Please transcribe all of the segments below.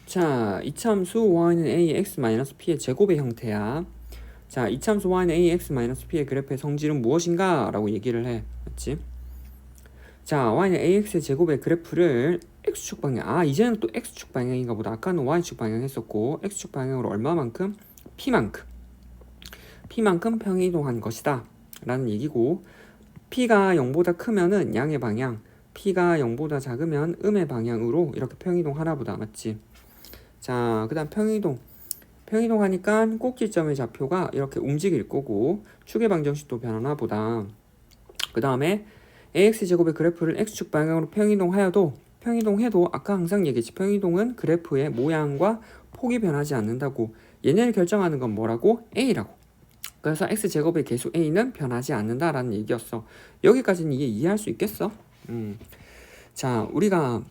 자, 이참수 y는 ax-p의 제곱의 형태야. 자, 이참수 y는 ax-p의 그래프의 성질은 무엇인가? 라고 얘기를 해. 맞지? 자, y는 ax의 제곱의 그래프를 x축 방향. 이제는 또 x축 방향인가 보다. 아까는 y축 방향 했었고, x축 방향으로 얼마만큼? p만큼 평이동한 것이다. 라는 얘기고, p가 0보다 크면은 양의 방향, p가 0보다 작으면 음의 방향으로 이렇게 평이동하나 보다. 맞지? 자, 그 다음 평이동하니까 꼭지점의 좌표가 이렇게 움직일 거고 축의 방정식도 변하나 보다. 그 다음에 ax제곱의 그래프를 x축 방향으로 평이동해도 아까 항상 얘기했지. 평이동은 그래프의 모양과 폭이 변하지 않는다고. 얘네를 결정하는 건 뭐라고? a라고. 그래서 x제곱의 계수 a는 변하지 않는다라는 얘기였어. 여기까지는 이해할 수 있겠어? 자, 우리가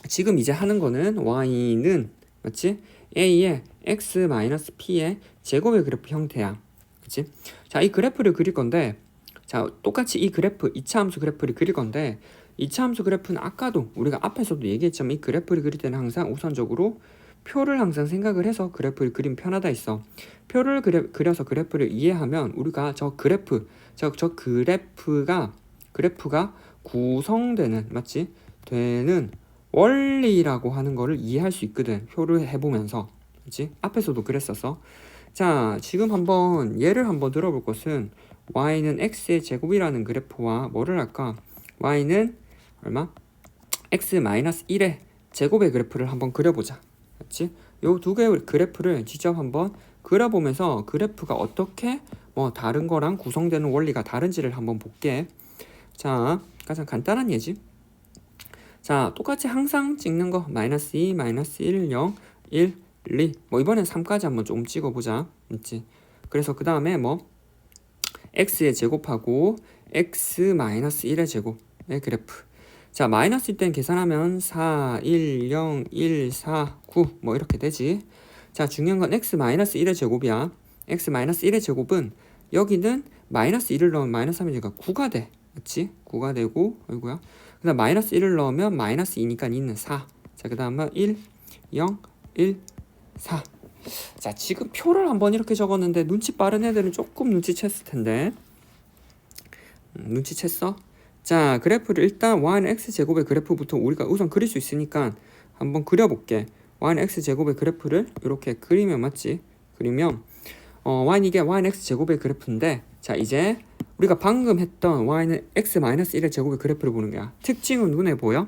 지금 이제 하는 거는 y는 맞지? a의 x-p의 제곱의 그래프 형태야. 그치? 자, 이 그래프를 그릴 건데, 자, 똑같이 이 그래프, 2차 함수 그래프를 그릴 건데, 2차 함수 그래프는 아까도 우리가 앞에서도 얘기했지만 이 그래프를 그릴 때는 항상 우선적으로 표를 항상 생각을 해서 그래프를 그리면 편하다 했어. 표를 그려서 그래프를 이해하면 우리가 저 그래프가 구성되는, 맞지? 되는 원리라고 하는 거를 이해할 수 있거든. 표를 해보면서. 그치? 앞에서도 그랬었어. 자, 지금 한번 예를 한번 들어볼 것은 y는 x의 제곱이라는 그래프와 뭐를 할까? y는 얼마? x-1의 제곱의 그래프를 한번 그려보자. 맞지? 요 두 개의 그래프를 직접 한번 그려보면서 그래프가 어떻게 뭐 다른 거랑 구성되는 원리가 다른지를 한번 볼게. 자, 가장 간단한 예지. 자, 똑같이 항상 찍는 거 -2, -1, 0, 1, 2. 뭐 이번엔 3까지 한번 조금 찍어보자. 있지? 그래서 그 다음에 뭐 x의 제곱하고 x-1의 제곱의 그래프. 자, 마이너스일 땐 계산하면 4, 1, 0, 1, 4, 9 뭐 이렇게 되지. 자, 중요한 건 x-1의 제곱이야. x-1의 제곱은 여기는 -1을 넣으면 -3이니까 9가 돼. 그치? 9가 되고, 어이구야. 그 다음 -1을 넣으면 -2니까 2는 4. 자, 그 다음은 1, 0, 1, 4. 자, 지금 표를 한번 이렇게 적었는데 눈치 빠른 애들은 조금 눈치챘을 텐데. 눈치챘어? 자, 그래프를 일단 y는 x제곱의 그래프부터 우리가 우선 그릴 수 있으니까 한번 그려볼게. y는 x제곱의 그래프를 이렇게 그리면 맞지? 그리면 이게 y는 x제곱의 그래프인데, 자, 이제 우리가 방금 했던 y는 x-1의 제곱의 그래프를 보는 거야. 특징은 눈에 보여?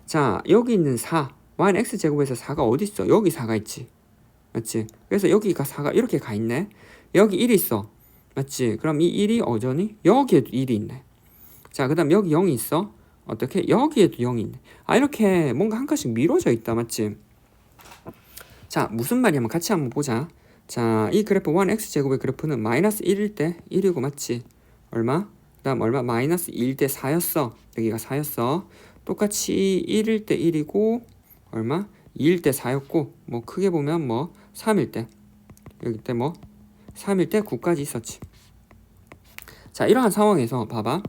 자, 여기 있는 4, y는 x제곱에서 4가 어디 있어? 여기 4가 있지. 맞지? 그래서 여기가 4가 이렇게 가 있네. 여기 1이 있어. 맞지? 그럼 이 1이 어쩌니? 여기에도 1이 있네. 자, 그 다음 여기 0이 있어. 어떻게? 여기에도 0이 있네. 이렇게 뭔가 한 칸씩 미뤄져 있다. 맞지? 자, 무슨 말이냐면 같이 한번 보자. 자, 이 그래프 1x제곱의 그래프는 -1일 때 1이고 맞지? 얼마? 그 다음 얼마? -2일 때 4였어. 여기가 4였어. 똑같이 1일 때 1이고 얼마? 2일 때 4였고 뭐 크게 보면 뭐 3일 때 여기 때 뭐 3일 때 9까지 있었지. 자, 이러한 상황에서 봐봐.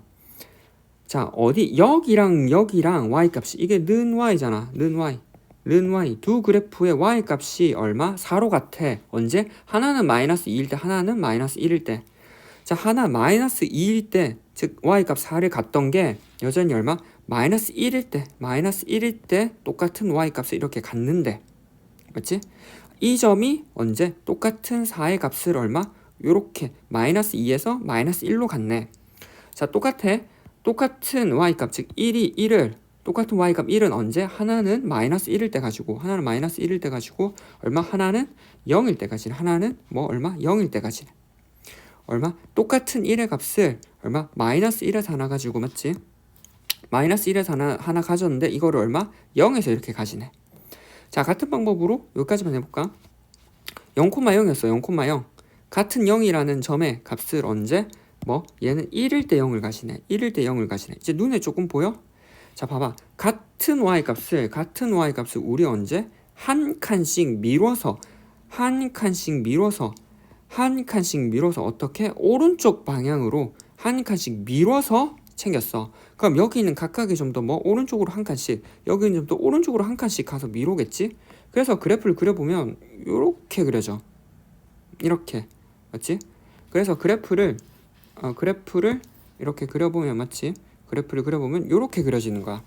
자, 어디 여기랑 y 값이 이게 는 y잖아. 는 y 두 그래프의 y 값이 얼마? 4로 같아. 언제? 하나는 -2일 때 하나는 -1일 때. 자, 하나 -2일 때, 즉 y 값 4를 갖던 게 여전히 얼마? -1일 때 똑같은 y 값을 이렇게 갖는데, 맞지? 이 점이 언제? 똑같은 4의 값을 얼마? 요렇게 -2에서 -1로 갔네. 자, 똑같은 y값, 즉 똑같은 y값 1은 언제? 하나는 -1일 때 가지고, 하나는 -1일 때 가지고, 얼마? 하나는 0일 때 가지네. 하나는 뭐 얼마? 0일 때 가지네. 얼마? 똑같은 1의 값을 얼마? -1에서 하나 가지고, 맞지? -1에서 하나 가졌는데 이거를 얼마? 0에서 이렇게 가지네. 자, 같은 방법으로 여기까지만 해볼까? 0,0이었어. 0,0. 같은 0이라는 점의 값을 언제? 뭐 얘는 1일 때 0을 가시네. 1일 때 0을 가시네. 이제 눈에 조금 보여? 자, 봐봐. 같은 y값을 우리 언제? 한 칸씩 미뤄서 어떻게? 오른쪽 방향으로 한 칸씩 미뤄서 챙겼어. 그럼 여기 있는 각각의 점도 뭐 오른쪽으로 한 칸씩, 여기 있는 점도 오른쪽으로 한 칸씩 가서 미로겠지. 그래서 그래프를 그려보면 이렇게 그려져. 이렇게, 맞지? 그래서 그래프를 이렇게 그려보면, 맞지? 그래프를 그려보면 이렇게 그려지는 거야.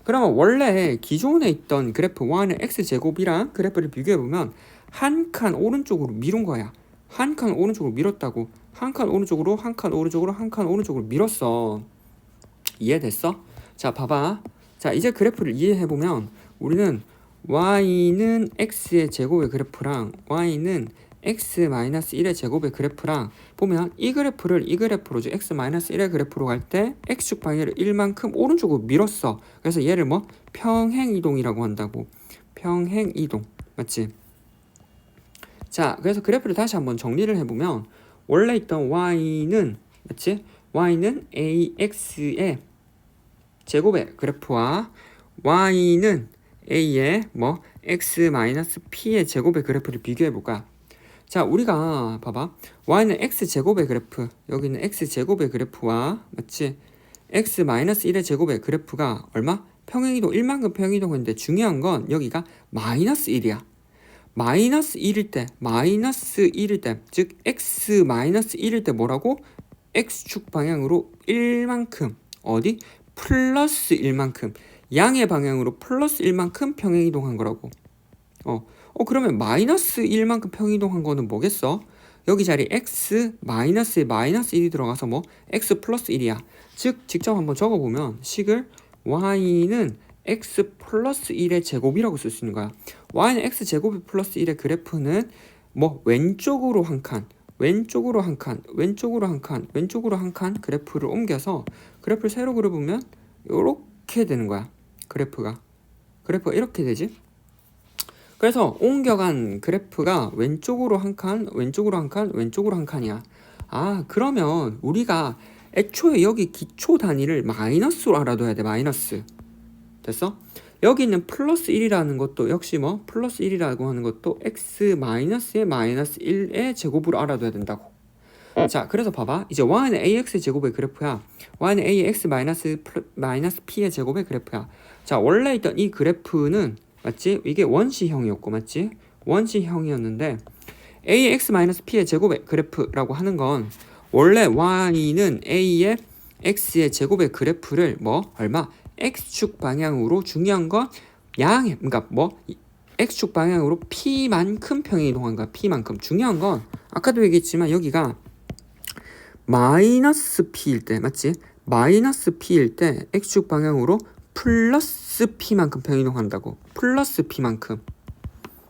그러면 원래 기존에 있던 그래프 y는 x제곱이랑 그래프를 비교해보면 한 칸 오른쪽으로 미룬 거야. 한 칸 오른쪽으로 밀었다고. 한 칸 오른쪽으로, 한 칸 오른쪽으로, 한 칸 오른쪽으로 밀었어. 이해됐어? 자, 봐봐. 자, 이제 그래프를 이해해보면 우리는 y는 x의 제곱의 그래프랑 y는 x-1의 제곱의 그래프랑 보면 이 그래프를 이 그래프로 x-1의 그래프로 갈 때 x축 방향을 1만큼 오른쪽으로 밀었어. 그래서 얘를 뭐 평행이동이라고 한다고. 평행이동. 맞지? 자, 그래서 그래프를 다시 한번 정리를 해보면 원래 있던 y는, 맞지? y는 ax의 제곱의 그래프와 y는 a의 뭐 x-p의 제곱의 그래프를 비교해볼까? 자, 우리가 봐봐. y는 x제곱의 그래프, 여기는 x제곱의 그래프와, 맞지? x-1의 제곱의 그래프가 얼마? 평행이동 1만큼 평행이동인데 중요한 건 여기가 마이너스 1이야. 마이너스 1일 때, 즉 x-1일 때 뭐라고? x축 방향으로 1만큼, 어디? 플러스 1만큼, 양의 방향으로 플러스 1만큼 평행이동한 거라고. 그러면 마이너스 1만큼 평이동한 거는 뭐겠어? 여기 자리 x 마이너스에 마이너스 1이 들어가서 뭐 x 플러스 1이야. 즉 직접 한번 적어보면 식을 y는 x 플러스 1의 제곱이라고 쓸 수 있는 거야. y는 x 제곱이 플러스 1의 그래프는 뭐 왼쪽으로 한 칸, 왼쪽으로 한 칸, 왼쪽으로 한 칸, 왼쪽으로 한 칸 그래프를 옮겨서 그래프를 세로 그려보면 이렇게 되는 거야. 그래프가 이렇게 되지. 그래서 옮겨간 그래프가 왼쪽으로 한 칸, 왼쪽으로 한 칸, 왼쪽으로 한 칸이야. 아, 그러면 우리가 애초에 여기 기초 단위를 마이너스로 알아둬야 돼. 마이너스. 됐어? 여기 있는 플러스 1이라는 것도 역시 뭐 플러스 1이라고 하는 것도 x 마이너스의 마이너스 1의 제곱으로 알아둬야 된다고. 자, 그래서 봐봐. 이제 y는 ax 제곱의 그래프야. y는 ax 마이너스 p의 제곱의 그래프야. 자, 원래 있던 이 그래프는, 맞지? 이게 원시형이었고, 맞지? 원시형이었는데 ax-p의 제곱의 그래프라고 하는 건 원래 y는 a의 x의 제곱의 그래프를 뭐 얼마? x축 방향으로, 중요한 건 양의, 그러니까 뭐 x축 방향으로 p만큼 평행이동한 거야. p만큼. 중요한 건 아까도 얘기했지만 여기가 마이너스 p일 때, 맞지? 마이너스 p일 때 x축 방향으로 플러스 p만큼 평이동한다고. 플러스 p만큼.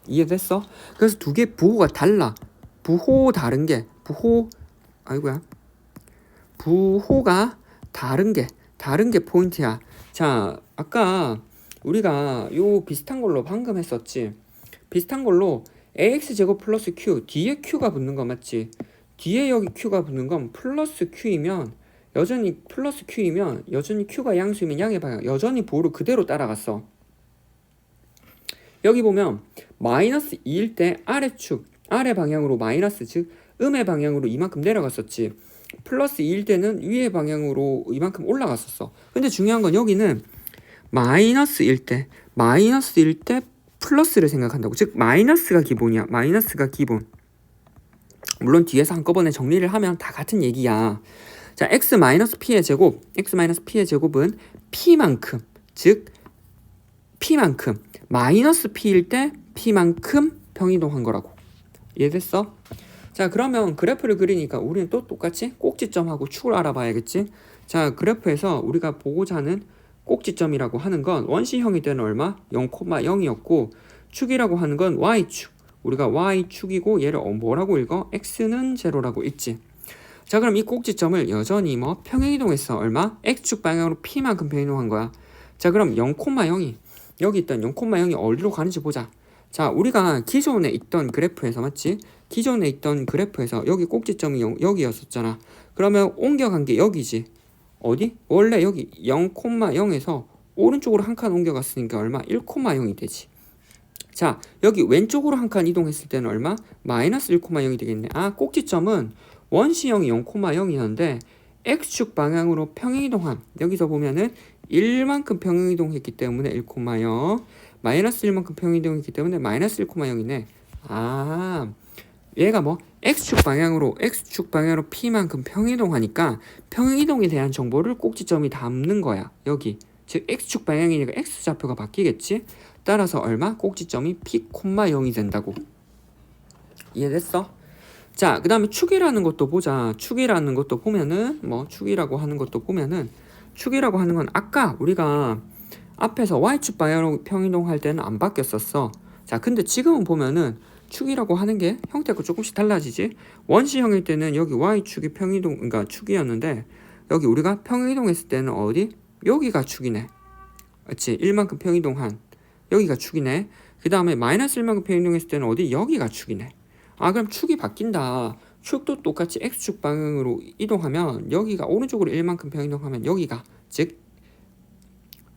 이해됐어? 그래서 두 개 부호가 달라. 부호가 다른 게 포인트야. 자, 아까 우리가 요 비슷한 걸로 방금 했었지. 비슷한 걸로 ax제곱 플러스 q, 뒤에 q가 붙는 거 맞지? 뒤에 여기 q가 붙는 건 플러스 q이면 여전히 q가 양수이면 양의 방향 여전히 부호를 그대로 따라갔어. 여기 보면 마이너스 2일 때 아래 방향으로 마이너스, 즉 음의 방향으로 이만큼 내려갔었지. 플러스 2일 때는 위의 방향으로 이만큼 올라갔었어. 근데 중요한 건 여기는 마이너스일 때 플러스를 생각한다고. 즉 마이너스가 기본이야. 마이너스가 기본. 물론 뒤에서 한꺼번에 정리를 하면 다 같은 얘기야. 자, x-p의 제곱은 p만큼, 즉 p만큼, 마이너스 p일 때 p만큼 평이동한 거라고. 이해됐어? 자, 그러면 그래프를 그리니까 우리는 또 똑같이 꼭지점하고 축을 알아봐야겠지? 자, 그래프에서 우리가 보고자 하는 꼭지점이라고 하는 건 원시형일 때는 얼마? 0,0이었고 축이라고 하는 건 y축. 우리가 y축이고 얘를 뭐라고 읽어? x는 제로라고 읽지. 자, 그럼 이 꼭지점을 여전히 뭐 평행이동해서 얼마? x축 방향으로 p만큼 평행이동한 거야. 자, 그럼 0,0이 여기 있던 0,0이 어디로 가는지 보자. 자, 우리가 기존에 있던 그래프에서, 맞지? 기존에 있던 그래프에서 여기 꼭지점이 여기였었잖아. 그러면 옮겨간 게 여기지. 어디? 원래 여기 0,0에서 오른쪽으로 한 칸 옮겨갔으니까 얼마? 1,0이 되지. 자, 여기 왼쪽으로 한 칸 이동했을 때는 얼마? 마이너스 1,0이 되겠네. 아, 꼭지점은 원시형이 0,0이었는데 x축 방향으로 평행이동함. 여기서 보면은 1만큼 평행이동했기 때문에 1,0 마이너스 1만큼 평행이동했기 때문에 마이너스 1,0이네. 아, 얘가 뭐 x축 방향으로 p만큼 평행이동하니까 평행이동에 대한 정보를 꼭지점이 담는 거야. 여기 즉 x축 방향이니까 x좌표가 바뀌겠지. 따라서 얼마? 꼭지점이 p, 0이 된다고. 이해됐어? 자, 그 다음에 축이라는 것도 보자. 축이라는 것도 보면은 축이라고 하는 건 아까 우리가 앞에서 y축 방향으로 평행이동할 때는 안 바뀌었었어. 자, 근데 지금은 보면은 축이라고 하는 게 형태가 조금씩 달라지지. 원시형일 때는 여기 y축이 그러니까 축이었는데 여기 우리가 평행이동했을 때는 어디? 여기가 축이네. 그렇지? 1만큼 평행이동한 여기가 축이네. 그 다음에 마이너스 1만큼 평행이동했을 때는 어디? 여기가 축이네. 아, 그럼 축이 바뀐다. 축도 똑같이 x축 방향으로 이동하면 여기가 오른쪽으로 1만큼 평행이동하면 여기가 즉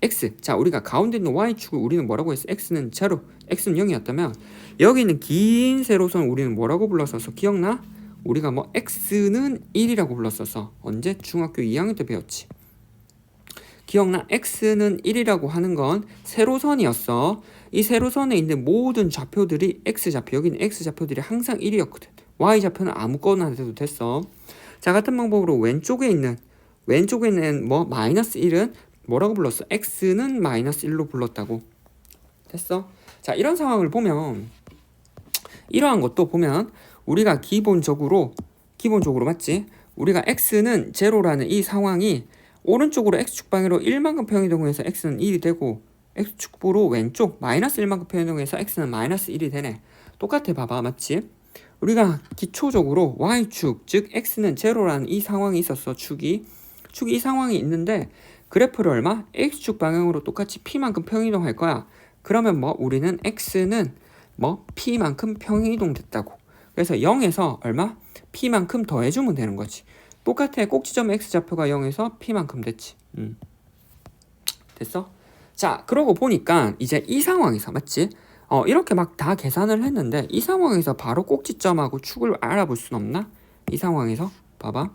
x. 자, 우리가 가운데 있는 y축을 우리는 뭐라고 했어? x는 제로, x는 0이었다면 여기 있는 긴 세로선 우리는 뭐라고 불렀었어? 기억나? 우리가 x는 1이라고 불렀었어. 언제? 중학교 2학년 때 배웠지. 기억나? x는 1이라고 하는 건 세로선이었어. 이 세로선에 있는 모든 좌표들이 x좌표, 여기는 x좌표들이 항상 1이었거든. y좌표는 아무거나 해도 됐어. 자, 같은 방법으로 왼쪽에 있는 마이너스 1은 뭐라고 불렀어? x는 마이너스 1로 불렀다고. 됐어? 자, 이런 상황을 보면 이러한 것도 보면 우리가 기본적으로 맞지? 우리가 x는 제로라는 이 상황이 오른쪽으로 x축 방향으로 1만큼 평행이동해서 x는 1이 되고 x축보로 왼쪽 마이너스 1만큼 평행이동해서 x는 마이너스 1이 되네. 똑같아. 봐봐. 맞지? 우리가 기초적으로 y축 즉 x는 제로라는 이 상황이 있었어. 축이 이 상황이 있는데 그래프를 얼마? x축 방향으로 똑같이 p만큼 평행이동할 거야. 그러면 우리는 x는 p만큼 평행이동 됐다고. 그래서 0에서 얼마? p만큼 더해주면 되는 거지. 똑같아. 꼭지점 x좌표가 0에서 p만큼 됐지. 됐어? 자, 그러고 보니까 이제 이 상황에서 맞지? 이렇게 막 다 계산을 했는데 이 상황에서 바로 꼭지점하고 축을 알아볼 순 없나? 이 상황에서 봐봐.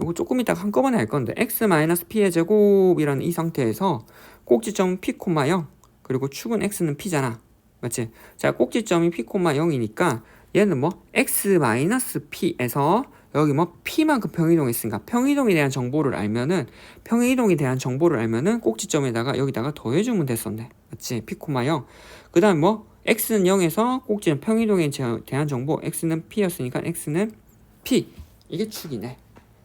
이거 조금 이따 한꺼번에 할 건데 x-p의 제곱이라는 이 상태에서 꼭지점은 p, 0 그리고 축은 x는 p잖아. 맞지? 자, 꼭지점이 p, 0이니까 얘는 x-p에서 여기 p만큼 평행이동했으니까 평행이동에 대한 정보를 알면은 꼭지점에다가 여기다가 더해주면 됐었네. 맞지? p, 0. 그 다음 x는 0에서 꼭지점 평행이동에 대한 정보 x는 p였으니까 x는 p. 이게 축이네.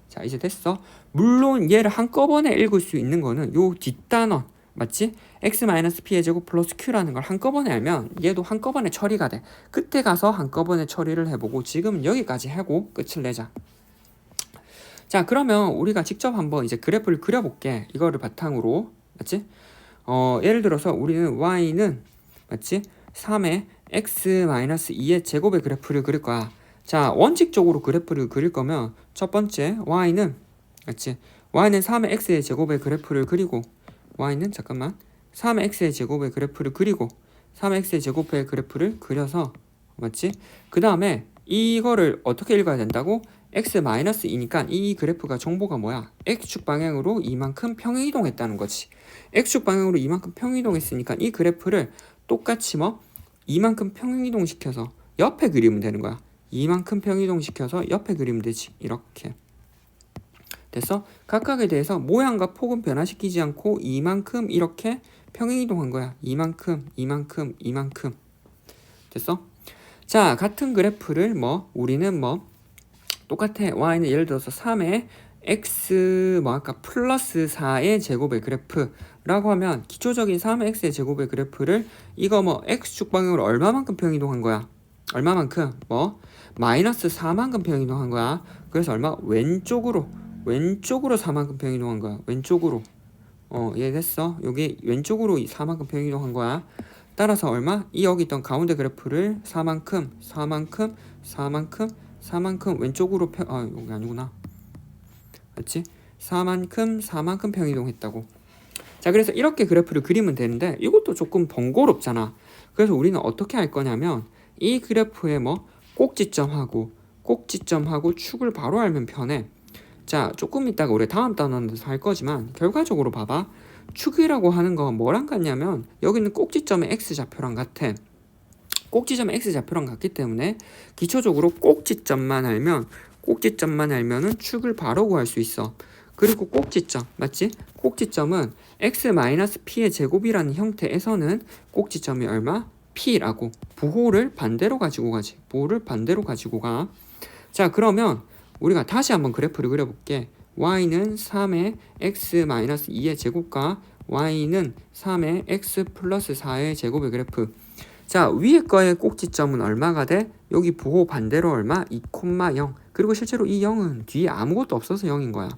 자, 이제 됐어. 물론 얘를 한꺼번에 읽을 수 있는 거는 요 뒷단원 맞지? x-p의 제곱 플러스 q라는 걸 한꺼번에 알면 얘도 한꺼번에 처리가 돼. 그때 가서 한꺼번에 처리를 해보고 지금은 여기까지 하고 끝을 내자. 자, 그러면 우리가 직접 한번 이제 그래프를 그려볼게. 이거를 바탕으로 맞지? 예를 들어서 우리는 y는 맞지? 3의 x-2의 제곱의 그래프를 그릴 거야. 자, 원칙적으로 그래프를 그릴 거면 첫 번째 y는 맞지? y는 3의 x의 제곱의 그래프를 그리고 y는 3의 x의 제곱의 그래프를 그리고 3의 x의 제곱의 그래프를 그려서 맞지? 그 다음에 이거를 어떻게 읽어야 된다고? x-2니까 이 그래프가 정보가 뭐야? x축 방향으로 이만큼 평행이동했다는 거지. x축 방향으로 이만큼 평행이동했으니까 이 그래프를 똑같이 이만큼 평행이동시켜서 옆에 그리면 되는 거야. 이만큼 평행이동시켜서 옆에 그리면 되지. 이렇게. 됐어? 각각에 대해서 모양과 폭은 변화시키지 않고 이만큼 이렇게 평행이동한 거야. 이만큼. 됐어? 자, 같은 그래프를 우리는 똑같아. y는 예를 들어서 3의 x 플러스 4의 제곱의 그래프라고 하면 기초적인 3의 x의 제곱의 그래프를 이거 x축 방향으로 얼마만큼 평행이동한 거야? 얼마만큼? 마이너스 4만큼 평행이동한 거야. 그래서 얼마? 왼쪽으로 4만큼 평행이동한 거야. 왼쪽으로. 이해됐어? 여기 왼쪽으로 4만큼 평행이동한 거야. 따라서 얼마? 이 여기 있던 가운데 그래프를 4만큼 왼쪽으로 여기 아니구나. 그렇지? 4만큼 평행이동했다고. 자, 그래서 이렇게 그래프를 그리면 되는데 이것도 조금 번거롭잖아. 그래서 우리는 어떻게 할 거냐면 이 그래프에 꼭지점하고 축을 바로 알면 편해. 자, 조금 있다가 우리 다음 단원에서 할 거지만 결과적으로 봐봐. 축이라고 하는 건 뭐랑 같냐면 여기는 꼭지점의 x좌표랑 같아. 꼭지점의 x좌표랑 같기 때문에 기초적으로 꼭지점만 알면은 축을 바로 구할 수 있어. 그리고 꼭지점 맞지? 꼭지점은 x-p의 제곱이라는 형태에서는 꼭지점이 얼마? p라고. 부호를 반대로 가지고 가지. 부호를 반대로 가지고 가. 자, 그러면 우리가 다시 한번 그래프를 그려볼게. y는 3의 x-2의 제곱과 y는 3의 x 플러스 4의 제곱의 그래프. 자, 위에 거의 꼭지점은 얼마가 돼? 여기 부호 반대로 얼마? 2,0. 그리고 실제로 이 0은 뒤에 아무것도 없어서 0인 거야.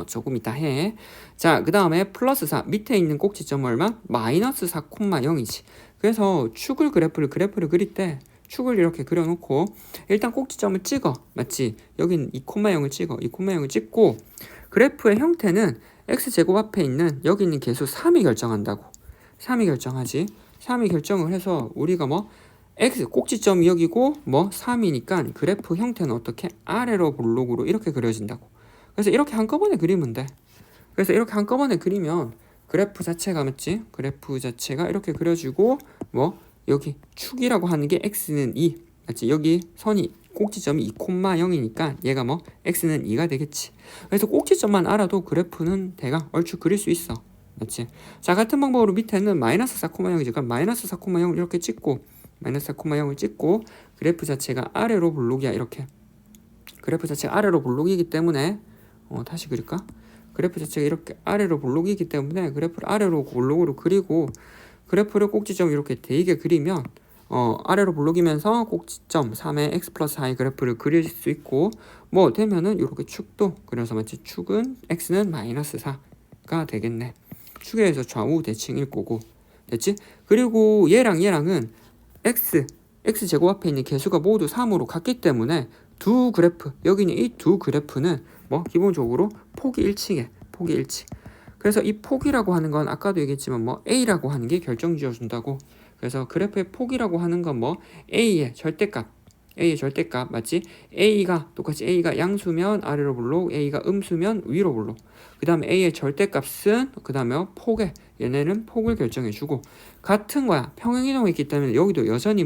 조금 이따 해. 자, 그 다음에 플러스 4 밑에 있는 꼭지점 얼마? 마이너스 4,0이지. 그래서 그래프를 그릴 때 축을 이렇게 그려놓고 일단 꼭지점을 찍어. 맞지? 여긴 2,0을 찍어. 2,0을 찍고 그래프의 형태는 x제곱 앞에 있는 여기 있는 개수 3이 결정한다고. 3이 결정하지. 3이 결정을 해서 우리가 x 꼭지점이 여기고 3이니까 그래프 형태는 어떻게? 아래로 볼록으로 이렇게 그려진다고. 그래서 이렇게 한꺼번에 그리면 돼. 그래서 이렇게 한꺼번에 그리면 그래프 자체가 맞지? 그래프 자체가 이렇게 그려지고 여기 축이라고 하는 게 x는 2 맞지? 여기 선이 꼭지점이 2,0이니까 얘가 x는 2가 되겠지. 그래서 꼭지점만 알아도 그래프는 대강 얼추 그릴 수 있어. 맞지? 자, 같은 방법으로 밑에는 마이너스 4,0이지. 그럼 마이너스 4,0을 이렇게 찍고 마이너스 4,0을 찍고 그래프 자체가 아래로 볼록이야. 이렇게 그래프 자체가 아래로 볼록이기 때문에 다시 그릴까? 그래프 자체가 이렇게 아래로 볼록이기 때문에 그래프를 아래로 볼록으로 그리고 그래프를 꼭지점 이렇게 대이게 그리면 아래로 볼록이면서 꼭지점 3의 x 플러스 4의 그래프를 그릴 수 있고 되면은 이렇게 축도 그래서 마치 축은 x는 마이너스 4가 되겠네. 축에 의해서 좌우 대칭일 거고 됐지? 그리고 얘랑은 x제곱 앞에 있는 개수가 모두 3으로 같기 때문에 두 그래프 여기는 이 두 그래프는 기본적으로 폭이 일치해. 폭이 일치. 그래서 이 폭이라고 하는 건 아까도 얘기했지만 a라고 하는 게 결정 지어준다고. 그래서 그래프의 폭이라고 하는 건 a의 절대값 맞지? 똑같이 a가 양수면 아래로 볼록, a가 음수면 위로 볼록. 그 다음에 a의 절대값은 그 다음에 폭에 얘네는 폭을 결정해주고 같은 거야. 평행이동했기 때문에 여기도 여전히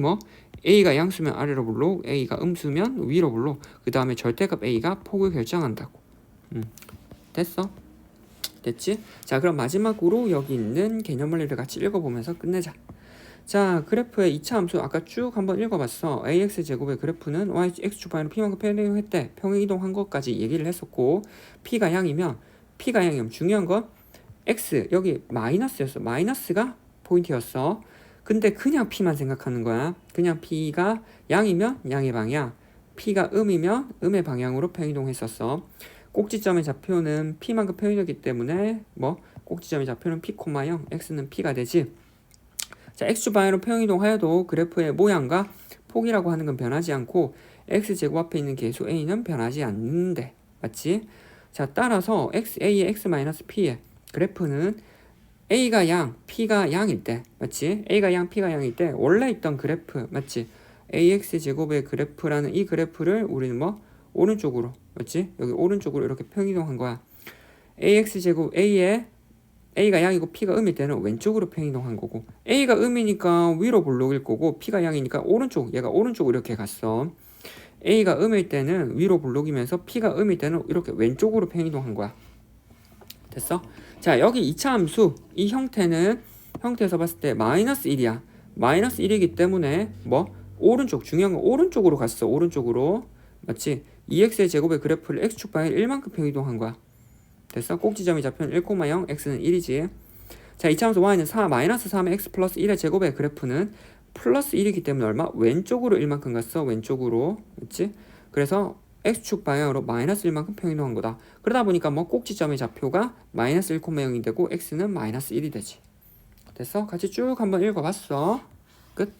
a가 양수면 아래로 볼록, a가 음수면 위로 볼록. 그 다음에 절대값 a가 폭을 결정한다고. 됐어? 됐지? 자, 그럼 마지막으로 여기 있는 개념 원리를 같이 읽어보면서 끝내자. 자, 그래프의 2차 함수 아까 쭉 한번 읽어봤어. ax제곱의 그래프는 y, x축 방향으로 p만큼 평행이동했대. 평행이동한 것까지 얘기를 했었고 p가 양이면 중요한 건 x 여기 마이너스였어. 마이너스가 포인트였어. 근데 그냥 p만 생각하는 거야. 그냥 p가 양이면 양의 방향, p가 음이면 음의 방향으로 평행이동했었어. 꼭지점의 좌표는 p만큼 평행이동이기 때문에 꼭지점의 좌표는 p, 0, x는 p가 되지. 자, x축 방향으로 평행이동하여도 그래프의 모양과 폭이라고 하는 건 변하지 않고 x제곱 앞에 있는 개수 a는 변하지 않는데 맞지? 자, 따라서 a의 x-p의 그래프는 a가 양, p가 양일 때 맞지? a가 양, p가 양일 때 원래 있던 그래프 맞지? ax제곱의 그래프라는 이 그래프를 우리는 오른쪽으로 맞지? 여기 오른쪽으로 이렇게 평행이동한 거야. ax제곱 a가 양이고 p가 음일 때는 왼쪽으로 평행이동한 거고 a가 음이니까 위로 볼록일 거고 p가 양이니까 얘가 오른쪽으로 이렇게 갔어. a가 음일 때는 위로 볼록이면서 p가 음일 때는 이렇게 왼쪽으로 평행이동한 거야. 됐어? 자, 여기 2차 함수 이 형태에서 봤을 때 마이너스 1이야. 마이너스 1이기 때문에 오른쪽 중요한 건 오른쪽으로 갔어. 오른쪽으로 맞지? 2x의 제곱의 그래프를 x축 방향 1만큼 평행이동한 거야. 됐어? 꼭지점이 좌표는 1,0, x는 1이지. 자, 2차 함수 y는 마이너스 3의 x 플러스 1의 제곱의 그래프는 플러스 1이기 때문에 얼마? 왼쪽으로 1만큼 갔어. 왼쪽으로. 맞지? 그래서 x축 방향으로 마이너스 1만큼 평행이동한 거다. 그러다 보니까 꼭지점의 좌표가 마이너스 1,0이 되고 x는 마이너스 1이 되지. 됐어? 같이 쭉 한번 읽어봤어. 끝.